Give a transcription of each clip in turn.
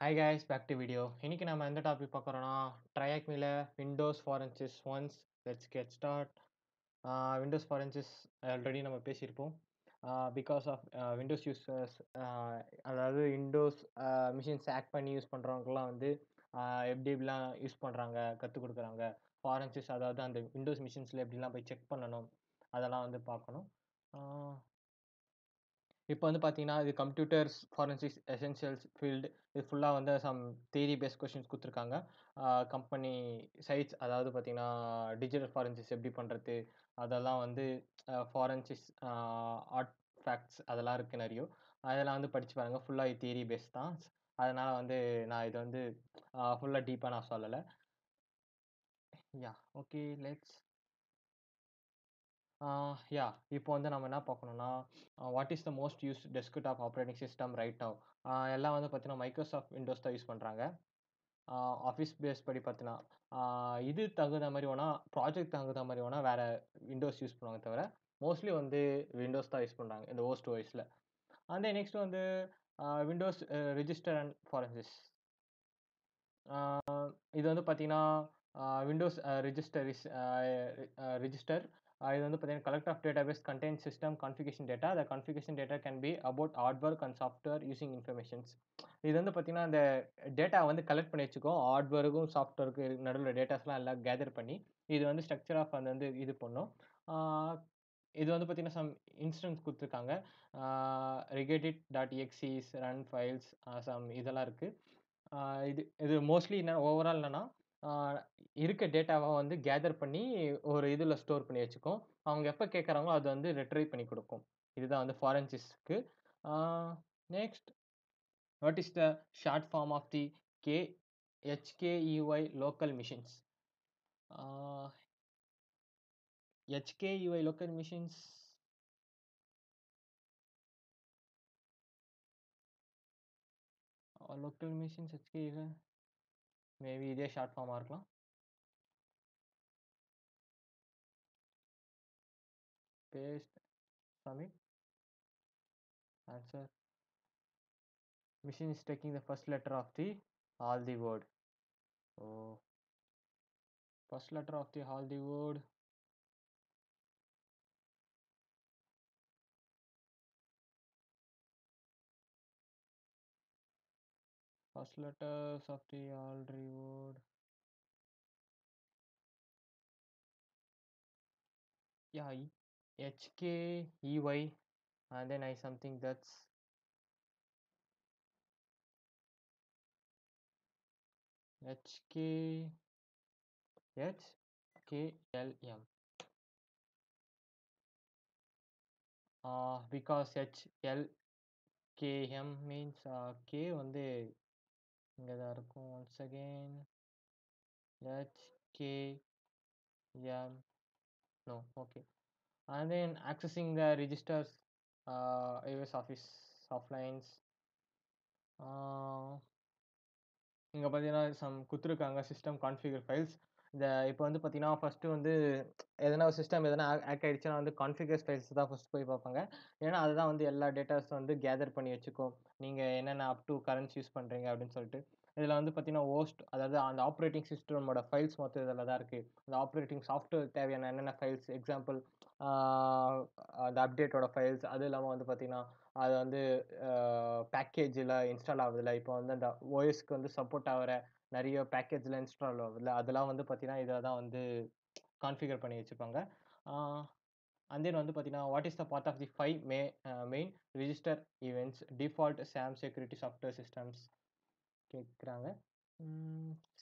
Hi guys, back to video. இன்னைக்கு நம்ம எந்த டாபிக் பார்க்குறோம்னா ட்ரையாக்மில Windows forensics once let's get start. Windows forensics already நம்ம பேசியிருப்போம். பிகாஸ் ஆஃப் விண்டோஸ் யூசர்ஸ், அதாவது விண்டோஸ் மிஷின்ஸ் ஹேக் பண்ணி யூஸ் பண்ணுறவங்கலாம் வந்து எப்படி எப்படிலாம் யூஸ் பண்ணுறாங்க கற்றுக் கொடுக்குறாங்க. ஃபாரன்சிஸ் அதாவது அந்த விண்டோஸ் மிஷின்ஸில் எப்படிலாம் போய் செக் பண்ணணும் அதெல்லாம் வந்து பார்க்கணும். இப்போ வந்து பார்த்தீங்கன்னா, இது கம்ப்யூட்டர்ஸ் ஃபாரன்சிக்ஸ் எசென்ஷியல்ஸ் ஃபீல்டு. இது ஃபுல்லா வந்து சம் தியரி பேஸ்ட் கொஸ்டின்ஸ் குடுத்துருக்காங்க. கம்பெனி சைட்ஸ் அதாவது பார்த்தீங்கன்னா, டிஜிட்டல் ஃபாரன்சிக்ஸ் எப்படி பண்றது? அதெல்லாம் வந்து ஃபாரன்சிக்ஸ் ஆர்ட் ஃபேக்ட்ஸ் அதெல்லாம் இருக்கு நெறைய. அதெல்லாம் வந்து படிச்சு பாருங்க. ஃபுல்லா தியரி பேஸ் தான். அதனால வந்து நான் இத வந்து ஃபுல்லா டீப்பா நான் சொல்லல. Okay let's yeah! இப்போ வந்து நம்ம என்ன பார்க்கணும்னா, what is the most used desktop operating system right now? எல்லாம் வந்து பார்த்தீங்கன்னா, மைக்ரோசாஃப்ட் விண்டோஸ் தான் யூஸ் பண்றாங்க. ஆஃபீஸ் பேஸ் படி பார்த்தீங்கன்னா, ஆ இது தகுந்த மாரி வேணா, ப்ராஜெக்ட் தகுந்த மாரி வேணா வேற விண்டோஸ் யூஸ் பண்ணுவாங்க தவிர, மோஸ்ட்லி வந்து விண்டோஸ் தான் யூஸ் பண்றாங்க. இந்த ஹோஸ்ட் ஓஎஸ்ல. அண்ட் தென் நெக்ஸ்ட் வந்து விண்டோஸ் ரெஜிஸ்டர் அண்ட் ஃபாரன்சிஸ். ஆ இது வந்து பார்த்தீங்கன்னா, விண்டோஸ் ரெஜிஸ்டர் இஸ் ரெஜிஸ்டர். இது வந்து பார்த்தீங்கன்னா, collect of database contains system configuration data. The configuration data can be about hardware and software using informations. இது வந்து பார்த்தீங்கன்னா, இந்த டேட்டா வந்து கலெக்ட் பண்ணி வச்சுக்கும். ஹார்ட்வேருக்கும், சாஃப்ட்வேருக்கும் நடுவுல டேட்டாஸ்லாம் எல்லாம் கேதர் பண்ணி, இது வந்து ஸ்ட்ரக்சர் ஆஃப் அது வந்து இது பண்ணும். ஆ இது வந்து பார்த்தீங்கன்னா, சம் இன்ஸ்டன்ஸ் குடுத்துருக்காங்க. regeddit.exes, ரன் ஃபைல்ஸ், சம் இதெல்லாம் இருக்கு. ஆ இது இது மோஸ்ட்லி என்ன ஓவரால் என்னன்னா, ஆ இருக்க டேட்டாவ வந்து கேதர் பண்ணி ஒரு இதுல ஸ்டோர் பண்ணி வச்சுக்கும். அவங்க எப்ப கேட்கறாங்களோ அத வந்து ரிட்ரைவ் பண்ணி குடுக்கும். இதுதான் வந்து ஃபாரன்சிஸ்க்கு. Ah next what is the short form of the K HKUI local machines? Ah HKUI local machines local machines HKUI maybe இதே ஷார்ட் ஃபார்மா இருக்கலாம். Paste, submit, answer. Machine is taking the first letter of the all the word. Oh, first letter of the all the word. First letters of the all the word. Yeah, HKEY, and then I something that's HKHKLM. Because HLKM means K வந்து இங்க தான் இருக்கும். Once again, HKM. No, okay. And then accessing the registers, iOS Office offlines. இங்க பார்த்தீங்கன்னா, some குடுத்துருக்காங்க system configure files. இப்போ வந்து பார்த்தீங்கன்னா, ஃபர்ஸ்ட்டு வந்து எதனா ஒரு சிஸ்டம் எதனா ஹேக் ஆயிடுச்சுன்னா வந்து கான்ஃபிகர் ஃபைல்ஸ் தான் ஃபர்ஸ்ட் போய் பார்ப்பாங்க. ஏன்னா, அதுதான் வந்து எல்லா டேட்டாஸ் வந்து கேதர் பண்ணி வச்சுக்கும். நீங்க என்னென்ன அப் டூ கரண்ட்ஸ் யூஸ் பண்றீங்க அப்படின்னு சொல்லிட்டு. இதில வந்து பார்த்தீங்கன்னா, ஹோஸ்ட் அதாவது அந்த ஆப்பரேட்டிங் சிஸ்டமோட ஃபைல்ஸ் மொத்தம் இதில தான் இருக்கு. அந்த ஆப்பரேட்டிங் சாஃப்ட்வேர் தேவையான என்னென்ன ஃபைல்ஸ் எக்ஸாம்பிள் ஆ அந்த அப்டேட்டோட ஃபைல்ஸ், அது இல்லாம வந்து பார்த்தீங்கன்னா, அது வந்து பேக்கேஜ்ல இன்ஸ்டால் ஆகுதுல்ல. இப்போ வந்து அந்த ஓஎஸ்க்கு வந்து சப்போர்ட் ஆகுற நெறைய பேக்கேஜ்லாம் இன்ஸ்டால் ஆகுதுல்ல. அதெல்லாம் வந்து பார்த்தீங்கன்னா, இத தான் வந்து கான்ஃபிகர் பண்ணி வச்சுப்பாங்க. ஆ அண்ட் தென் வந்து பார்த்தீங்கன்னா, what is the part of the 5 main register events default some security software systems கேட்குறாங்க.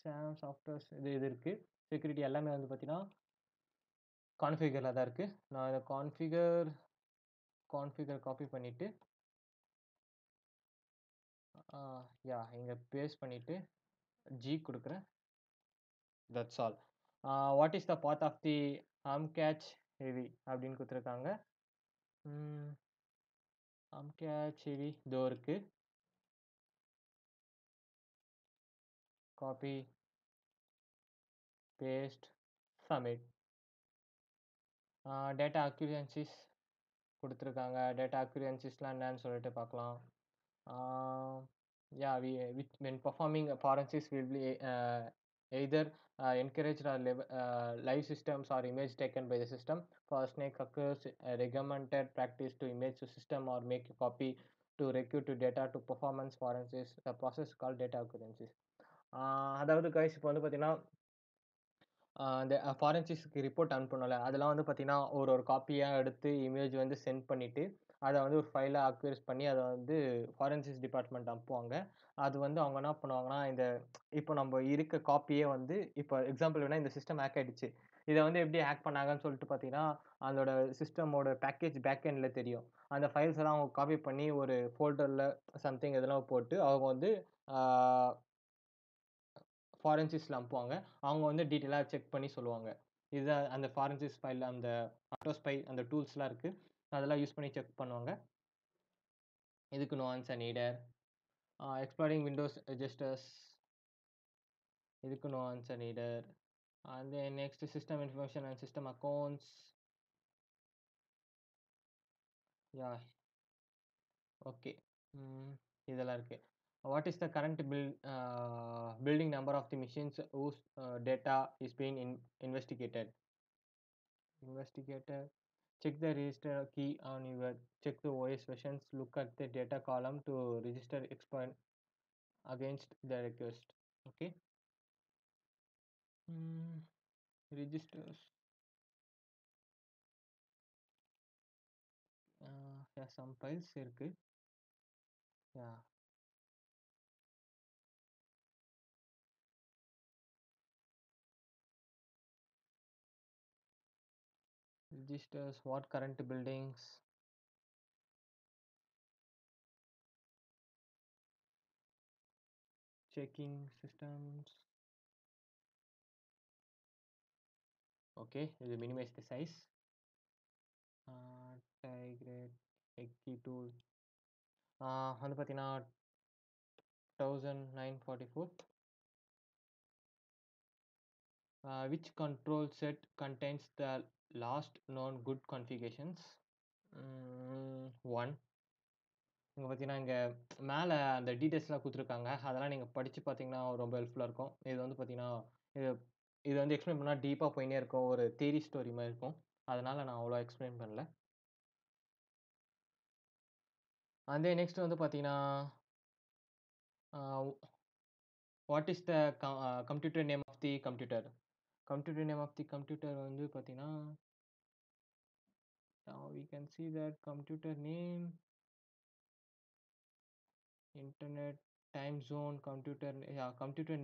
சாம் சாஃப்ட்வேர்ஸ் இது இது இருக்கு. செக்யூரிட்டி எல்லாமே வந்து பார்த்தீங்கன்னா, கான்ஃபிகர்ல தான் இருக்கு. நான் இத கான்ஃபிகர் காப்பி பண்ணிட்டு, ஆ இங்க பேஸ்ட் பண்ணிட்டு, குடுக்குறேன். That's all. What is the path of the catch heavy அப்படின்னு குடுத்துருக்காங்க. ம் கேட்ச் ஹெவி இதோ இருக்கு. Copy, paste, submit. Data accuracies குடுத்துருக்காங்க. டேட்டா அக்யூரன்சிஸ்லாம் என்னன்னு சொல்லிட்டு பார்க்கலாம். Yeah, when performing forensics, will be either encouraged or live systems or image taken by the system. For snake occurs a regimented practice to image the system or make a copy to recruit to data to performance forensics. The process called data occurrences. அதாவது guys இப்போ வந்து பார்த்தீங்கன்னா அந்த ஃபாரன்சிக்ஸ்க்கு report அனுப்பணும்ல, அதெல்லாம் வந்து பார்த்தீங்கன்னா, ஒரு ஒரு காப்பியா எடுத்து இமேஜ் வந்து சென்ட் பண்ணிட்டு, அத வந்து ஒரு ஃபைலா அக்யூரேட் பண்ணி அத வந்து ஃபாரன்சிக்ஸ் டிபார்ட்மெண்ட் அனுப்புவாங்க. அது வந்து அவங்க என்ன பண்ணுவாங்கன்னா, இப்போ நம்ம இருக்க காப்பியே வந்து இப்போ எக்ஸாம்பிள் வேணா இந்த சிஸ்டம் ஹேக் ஆயிடுச்சு. இத வந்து எப்படி ஹேக் பண்ணாங்கன்னு சொல்லிட்டு பார்த்தீங்கன்னா, அதோட சிஸ்டமோட பேக்கேஜ் பேக் எண்ட்ல தெரியும். அந்த ஃபைல்ஸ் எல்லாம் அவங்க காப்பி பண்ணி ஒரு ஃபோல்டர்ல சம்திங் எதுனா போட்டு அவங்க வந்து ஆ ஃபாரன்சிக்ஸ்ல அனுப்புவாங்க. அவங்க வந்து டீட்டெயிலா செக் பண்ணி சொல்லுவாங்க. இதுதான் அந்த ஃபாரன்சிக்ஸ் ஃபைல்ல அந்த ஆட்டோஸ்பை அந்த டூல்ஸ்லாம் இருக்கு. அதெல்லாம் யூஸ் பண்ணி செக் பண்ணுவாங்க. இதுக்கு nuance and needed. Exploring Windows registers. இதுக்கு nuance and needed. And then next system information and system accounts. Yeah, okay. இதெல்லாம் இருக்கு. What is the current building number of the machines whose data is being investigated? Investigator. Check the register key on your check the OS versions. Look at the data column to register expand against the request. Okay. Registers. Yeah, some files இருக்கு. Yeah. Registers. What current buildings? Checking systems. Okay. We'll minimize the size. Tigrate. Key tool. வந்து பார்த்தீங்கன்னா 1944. Which control set contains the last known good configurations? 1. இங்க பார்த்தீங்கன்னா, இங்க மேல அந்த டீட்டெயில்ஸ்லாம் குடுத்துருக்காங்க. அதெல்லாம் நீங்க படிச்சு பார்த்தீங்கன்னா ரொம்ப ஹெல்ப்ஃபுல்லா இருக்கும். இது வந்து பார்த்தீங்கன்னா, இது இது வந்து எக்ஸ்ப்ளைன் பண்ணா டீப்பா போயின்னே இருக்கும். ஒரு தியரி ஸ்டோரி மாரி இருக்கும். அதனால நான் அவ்வளவா எக்ஸ்ப்ளைன் பண்ணல. அண்ட் தென் நெக்ஸ்ட் வந்து பார்த்தீங்கன்னா, uh what is the computer name of the computer? Computer name of the computer வந்து பார்த்தீங்கன்னா, now we can see that computer name, internet, time zone, computer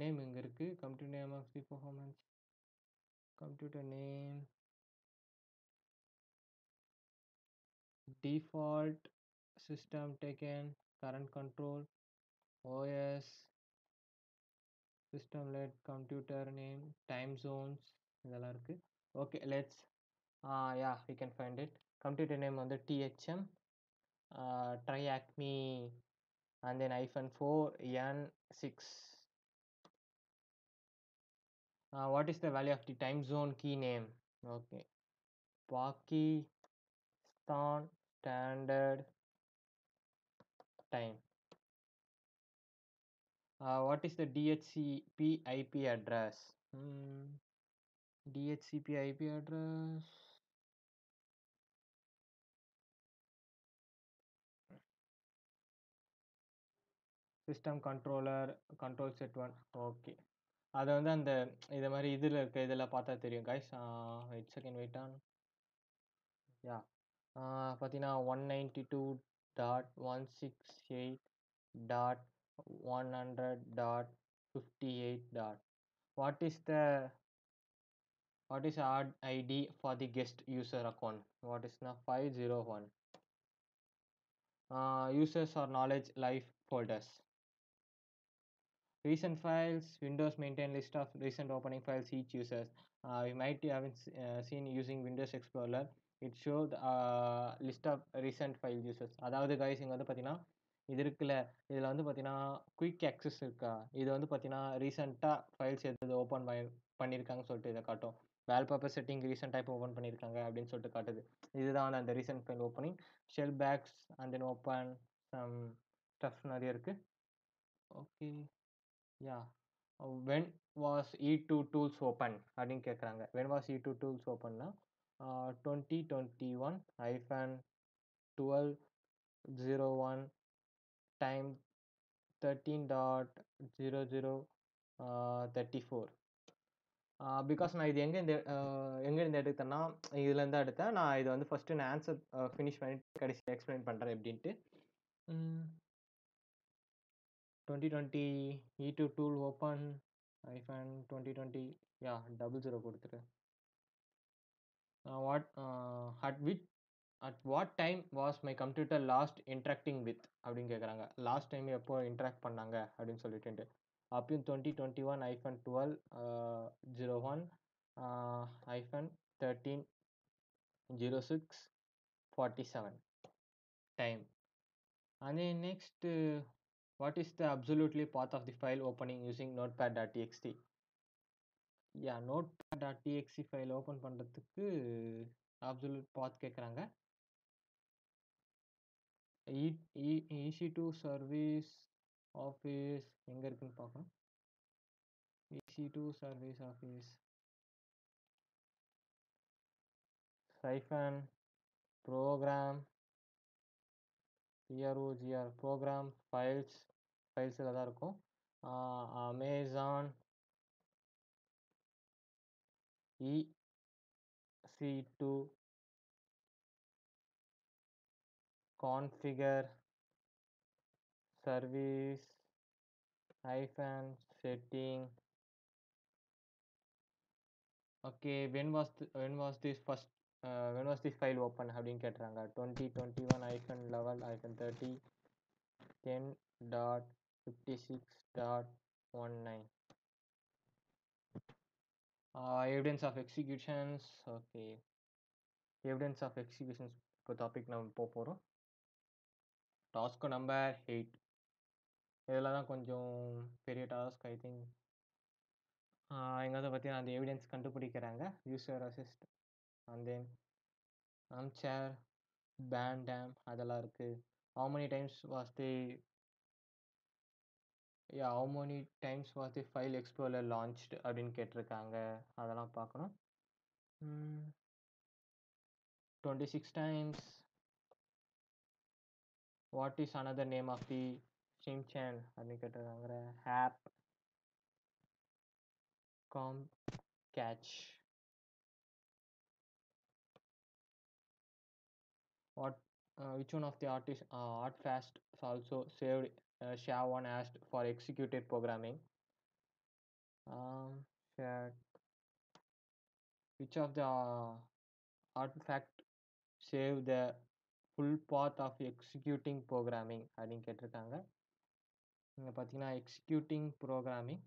name இங்க இருக்கு. Computer name of the performance, computer name, default, system taken, current control, OS, system led, computer name, time zones இதெல்லாம் இருக்கு. Okay, let's yeah, we can find it. Computer name வந்து THM, try Acme, and then -4 N6. What is the value of the time zone key name? Okay, Pakistan Standard Time. What is the DHCP IP address? DHCP IP address. System controller control set 1. Okay. அது வந்து அந்த இத மாதிரி இதுல இருக்க இதெல்லாம் பார்த்தா தெரியும் guys. Wait second, wait on. Yeah. பார்த்தீங்கன்னா 192.168.100.58. What is odd ID for the guest user account? What is now 501? Users or knowledge live folders. Recent files, Windows maintain list of recent opening files each users. You might have seen using Windows Explorer. It showed list of recent file users. அதாவது guys இங்க வந்து பார்த்தீங்கன்னா இது இருக்குல்ல, இதில் வந்து பார்த்தீங்கன்னா quick access இருக்கா, இது வந்து பார்த்தீங்கன்னா ரீசெண்டாக ஃபைல்ஸ் எது ஓப்பன் பண்ணியிருக்காங்கன்னு சொல்லிட்டு இதை காட்டும். வேல்பேப்பர் செட்டிங் ரீசெண்டாக இப்போ ஓப்பன் பண்ணியிருக்காங்க அப்படின்னு சொல்லிட்டு காட்டுது. இதுதான் அந்த recent file opening. Shell bags and then open some stuff நிறைய இருக்குது. Okay. Yeah! When was E2 tools open? அப்படின்னு கேட்குறாங்க. வென் வாஸ் E2 டூல்ஸ் ஓப்பன்னா, 2021-12/01 டைம் 13.00 34. பிகாஸ் நான் இது எங்கேருந்து எடுத்தேன்னா, இதுலேருந்து தான் எடுத்தேன். நான் இத வந்து ஃபர்ஸ்ட்டு நான் ஆன்சர் ஃபினிஷ் பண்ணிட்டு கடைசியா எக்ஸ்பிளைன் பண்றேன் எப்படின்ட்டு. ம். 2020 E2 டூல் ஓப்பன் -2020 யாஹ்! 00 குடுத்துரு. What at what time was my computer last interacting with? அப்படின்னு கேட்குறாங்க. லாஸ்ட் டைம் எப்போ இன்டராக்ட் பண்ணாங்க அப்படின்னு சொல்லிட்டுன்ட்டு. அப்பயும் 2021-12/01 -13/06/47 time. And then next, what is the absolutely path of the file opening using notepad.txt? Yeah notepad.txt file open பண்றதுக்கு absolute பாத் கேட்குறாங்க. இ இ EC2 service office எங்க இருக்குன்னு பார்க்கணும். EC2 service office -program program ஃபைல்ஸில் தான் இருக்கும். Amazon EC2 configure service -setting. Okay. when was this file open அப்படின்னு கேட்டுறாங்க. 2021-11-30 10.56.19. Evidence of executions. Okay. Evidence of executions இப்போ டாபிக் நம்ம போகிறோம். Task number 8. இதில் தான் கொஞ்சம் பெரிய டாஸ்க் ஐ திங்க். இங்கே வந்து பார்த்தீங்கன்னா அந்த எவிடன்ஸ் கண்டுபிடிக்கிறாங்க. யூசர் அசிஸ்ட் அண்ட் தென் சேர் பேண்டேம் அதெல்லாம் இருக்குது. how many times was the file explorer launched அப்படின்னு கேட்டிருக்காங்க. அதெல்லாம் பார்க்கணும். 26 times. what is another name of the Shinchan அப்படின்னு கேட்டிருக்காங்க. app catch. Which one of the Artfast also saved SHA-1 asked for executed programming? Shared. Which of the artifact save the full path of executing programming அப்படின்னு கேட்டிருக்காங்க. இங்கே பார்த்தீங்கன்னா executing programming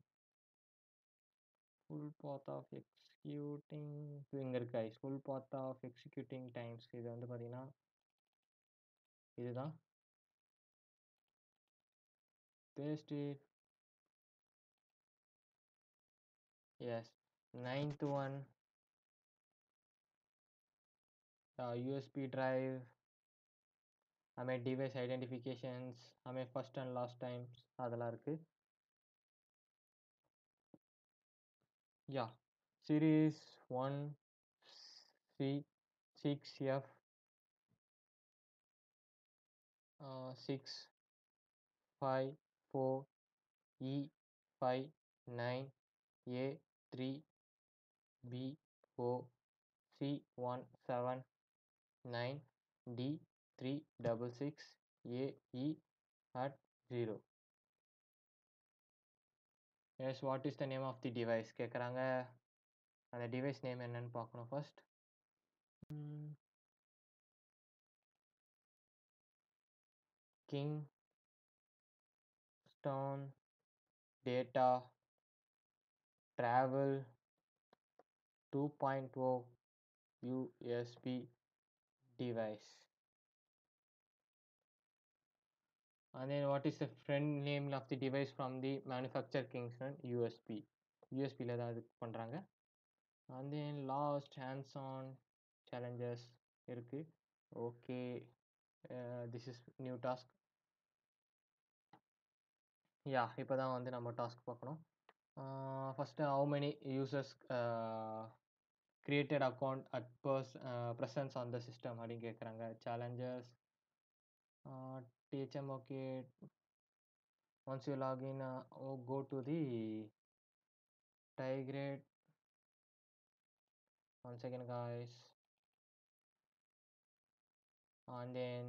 full path of executing இங்கே இருக்கு. Full path of executing times இது வந்து பார்த்தீங்கன்னா இதுதான். Paste it. Yes. 9th one USB drive. Device identifications first and last times அதெல்லாம் இருக்குது. Yeah series 1C6F 654E59A3BO C179D366AE@0. Yes. What is the name of the device கேட்குறாங்க. அந்த device name என்னன்னு பார்க்கணும் first. Kingston data traveler 2.0 USB device. And then what is the friend name of the device from the manufacturer Kingston? USB. USBல தான் இது பண்ணுறாங்க. And then last hands-on challenges இருக்கு. Okay, this is new task. இப்போ தான் வந்து நம்ம task பார்க்கணும். First how many users created account at presence on the system அப்படின்னு கேட்குறாங்க. Challenges DHM okay. Once you login go to the diagram. One second guys. And then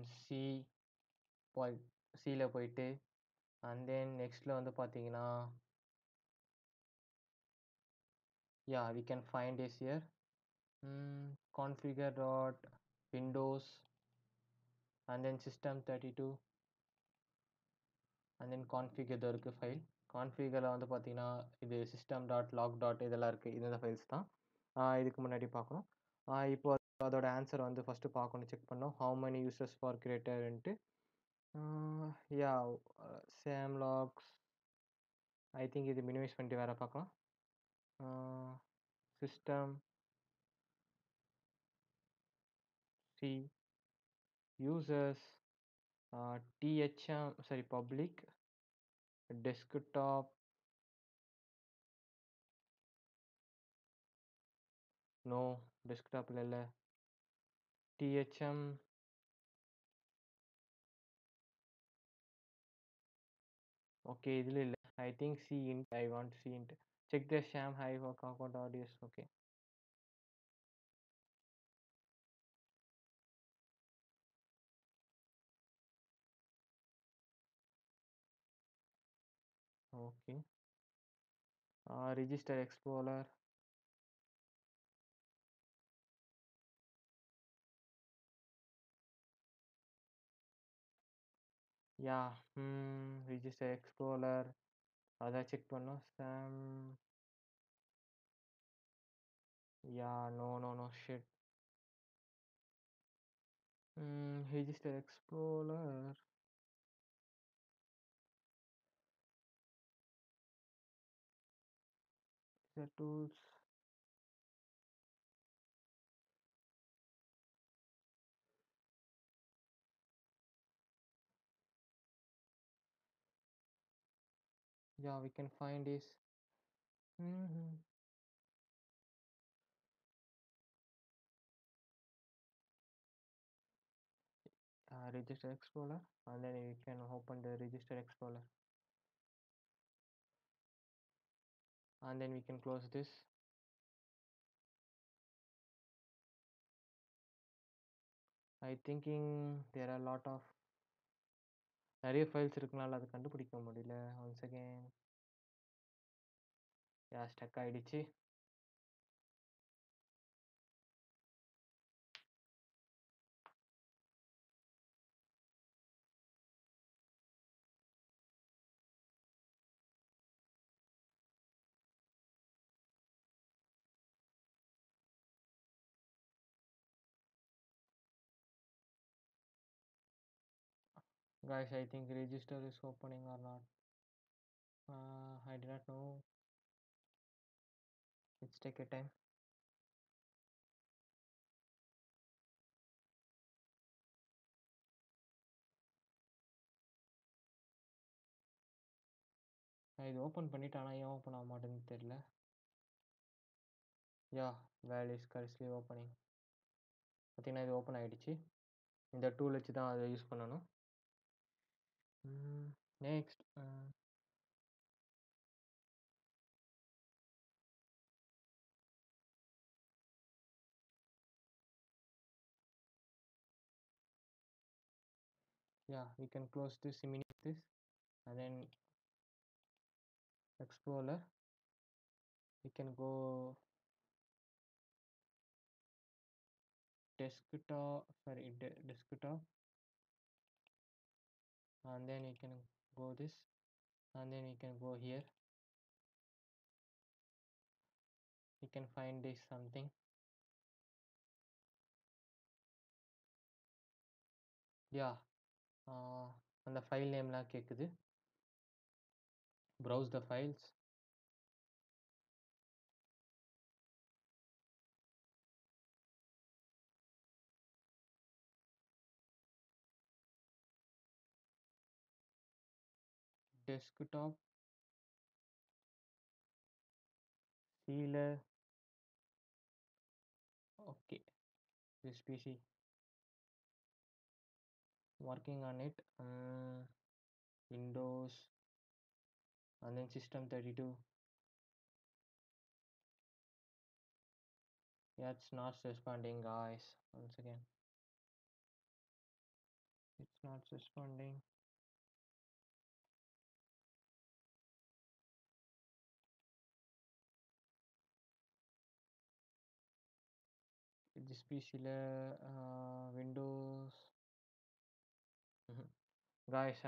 போய் சியில் போயிட்டு and then நெக்ஸ்ட்டில் வந்து பார்த்தீங்கன்னா we can find this here. Configure dot windows and then system32 and then configure இதோ இருக்குது file. கான்ஃபிகரில் வந்து பார்த்தீங்கன்னா இது system டாட் லாக் டாட் இதெல்லாம் இருக்குது. இந்த ஃபைல்ஸ் தான் இதுக்கு முன்னாடி பார்க்கணும். இப்போ அதோட ஆன்சர் வந்து ஃபஸ்ட்டு பார்க்கணும், செக் பண்ணோம். ஹவு many யூசர்ஸ் ஃபார் கிரியேட்டர்ன்ட்டு yeah same logs. I think இது மினிமைஸ் பண்ணிட்டு வேறு பார்க்கலாம். சிஸ்டம் சி யூசர்ஸ் டிஹெச்எம் சரி பப்ளிக் டெஸ்க்டாப் நோ டெஸ்க்டாப்பில் இல்லை. டிஹெச்எம் ஓகே இதில் இல்லை. ஐ திங்க் சி இன்ட். ஐ வாண்ட் சி இன்ட். செக் த ஷாம் ஹை account audios. Okay okay. Register explorer. Yeah register explorer அதான் செக் பண்ணோம். SAM no shit. Register explorer the tools. We can find this. Register Explorer, and then you can open the Register Explorer, and then we can close this. I thinking there are a lot of நிறைய files இருக்குனால அது கண்டுபிடிக்க முடியல. Once again stuck ஆயிடுச்சு. Guys, I think register is opening or not. I do not know. Let's take a time. நான் இது open பண்ணிவிட்டு ஆனால் ஏன் ஓப்பன் ஆக மாட்டேன்னு தெரியல. வேல் இஸ் கரஸ்லி ஓப்பனிங். பார்த்தீங்கன்னா இது ஓப்பன் ஆகிடுச்சு. இந்த டூல் வச்சு தான் அதை யூஸ் பண்ணணும். Next we can close this, eliminate this, and then Explorer. We can go desktop, and then you can go this, and then you can go here. You can find this something. அந்த file நேம்லாம் கேட்குது. browse the files. desktop, Sealer. Okay, this PC, working on it. Windows, and then System 32. Yeah, it's not responding, guys. Once again, it's not responding. This PC, Windows. Guys,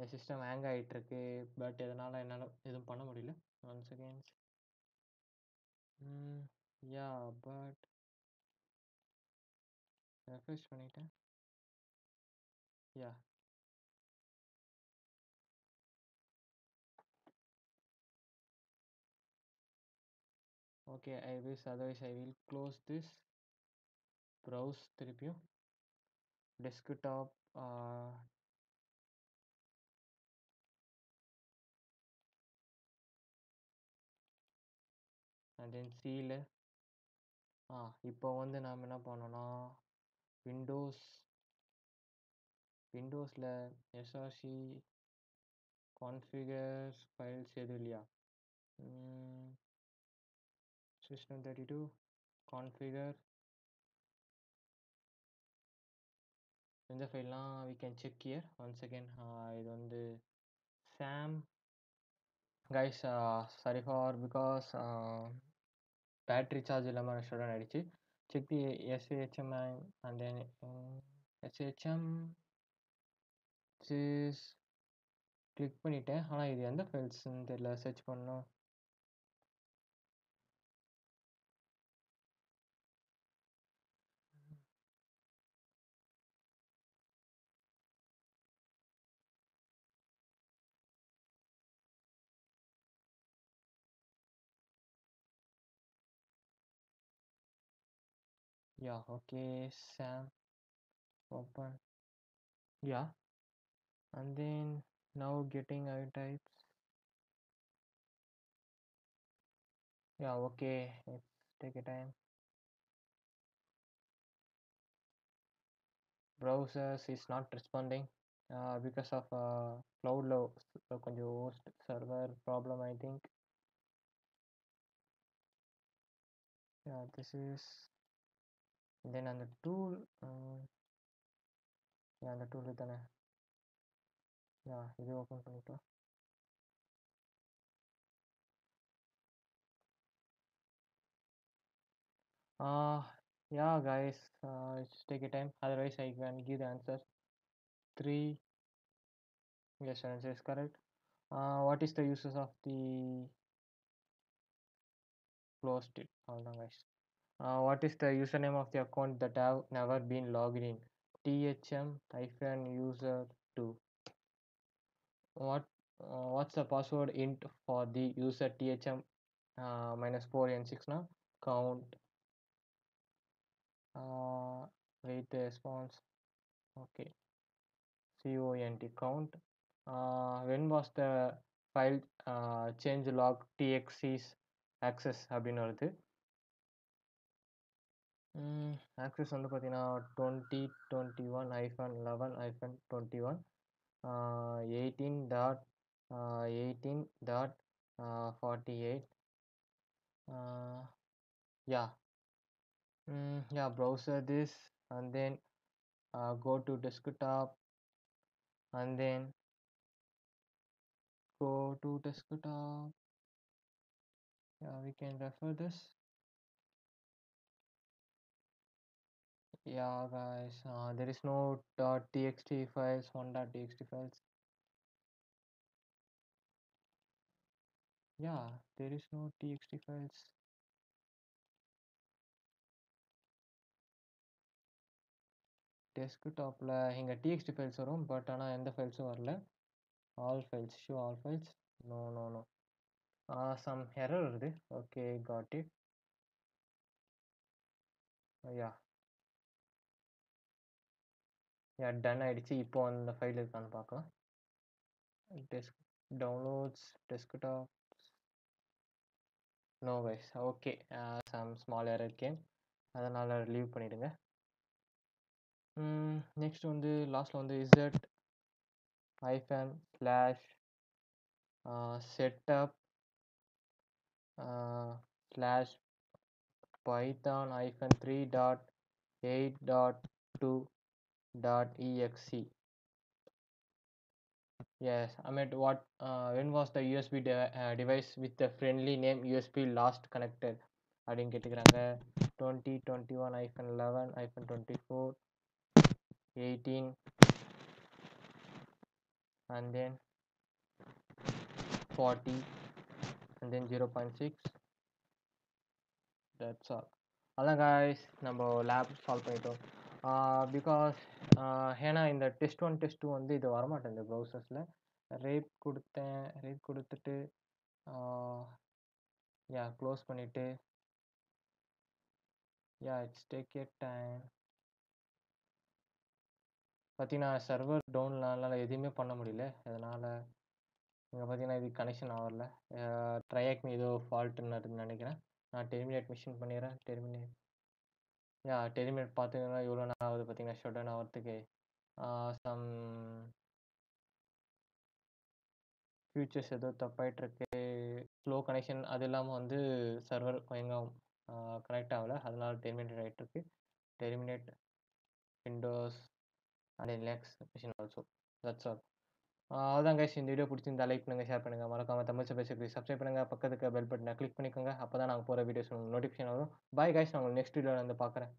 என் system hang ஆகிட்டு இருக்கு, but இதனால் என்னால் எதுவும் பண்ண முடியல. One second. Yeah, but refresh பண்ணிட்டேன். Yeah, okay. Otherwise I will close this, browse திருப்பியும் டெஸ்க்டாப், அண்ட் தென் சீலு. இப்போ வந்து நாம் என்ன பண்ணோன்னா, விண்டோஸில் எஸ்ஆர்சி கான்ஃபிகர் ஃபைல்ஸ் எதுவும் இல்லையா? சிஸ்டம் 32 கான்ஃபிகர், இந்த ஃபைல்லாம் we can check here once again. இது வந்து sam. guys, sorry for because battery charge இல்லாமல் shut down ஆயிடுச்சு. check the SHM and then SHM click பண்ணிட்டேன். ஆனால் இது எந்த ஃபைல்ஸ்ன்னு தெரியல, சர்ச் பண்ணோம். Yeah, okay, sam open. Yeah, and then now getting I types. Yeah, okay, let's take a time. Browsers is not responding because of cloud low, கொஞ்சம் host server problem, I think. Yeah, this is then on the tool. Yeah, அந்த tool தானே. Yeah, இது open பண்ணிக்கலாம். Yeah, guys, just take a time, otherwise I can give the answer. 3. Yes, answer is correct. What is the uses of the closed it? Hold on, guys. What is the username of the account that have never been logged in? thm-user2. What's the password int for the user thm -4n6 now? Count. Wait the response. Okay, count count. When was the file change log txc's access அப்படின்னு வருது. Access வந்து பார்த்தீங்கன்னா 2021-11-21 18.18.48. Yeah. Yeah, browser this and then go to desktop and then go to desktop. Yeah, we can refer this. Yeah, guys, there is no .txt files, .txt files. Yeah, there is no txt files. டெஸ்க்டாப்பில் இங்கே TXT files வரும், but ஆனால் எந்த ஃபைல்ஸும் வரல. All files, show all files. No no no. Some error வருது. Okay, got it. Yeah done ஆகிடுச்சு. இப்போ அந்த ஃபைல் இருக்கான்னு பார்க்கலாம். desk downloads, desktop. No guys. Okay. Some small error came. அதனால லீவ் பண்ணிடுங்க. நெக்ஸ்ட் வந்து லாஸ்ட்ல வந்து z hyphen slash setup slash python hyphen 3.8.2.exe. Yes, I meant what? When was the USB device with the friendly name USB last connected? அப்படின்னு கேட்டுக்கிறாங்க. 2021-11-24 18 and then 40 and then 0.6. That's all. அதான் guys, நம்ம lab solve பண்ணிட்டோம். Because ஏன்னா இந்த test 1 test 2 வந்து இது வரமாட்டேன் இந்த ப்ரௌசர்ஸில். ரேட் கொடுத்துட்டு யா க்ளோஸ் பண்ணிவிட்டு yeah it's take a time. பார்த்தீங்கன்னா சர்வர் டவுன்லாம் எதுவுமே பண்ண முடியல. அதனால் இங்கே பார்த்தீங்கன்னா இது கனெக்ஷன் ஆகல. ட்ரையாக்னு ஏதோ ஃபால்ட்டுன்னு நினைக்கிறேன். நான் டெர்மினேட் மிஷின் பண்ணிடுறேன். டெர்மினேட் பார்த்தீங்கன்னா எவ்வளோ நேரம் ஆகுது பார்த்தீங்கன்னா ஷட் டவுன் ஆகிறதுக்கு. சம் ஃபியூச்சர்ஸ் ஏதோ தப்பாயிட்ருக்கு. ஸ்லோ கனெக்ஷன் அது இல்லாமல் வந்து சர்வர் கொஞ்சம் கனெக்ட் ஆகலை. அதனால டெர்மினேட் ஆகிட்டுருக்கு. Terminate Windows and Linux machine also. That's all. அதான் கைஸ், இந்த வீடியோ பிடிச்சிருந்தா லைக் பண்ணுங்கள், ஷேர் பண்ணுங்கள், மறக்காமல் தமிழ் சபைக்கு சப்ஸ்கிரைப் பண்ணுங்கள், பக்கத்துக்கு பெல் பட்டனை கிளிக் பண்ணிக்கோங்க. அப்போ தான் நாங்கள் போகிற வீடியோஸ் உங்களுக்கு நோட்டிஃபிகேஷன் வரும். பாய் கைஸ், நான் உங்களுக்கு நெக்ஸ்ட் வீடியோவில் வந்து பார்க்குறேன்.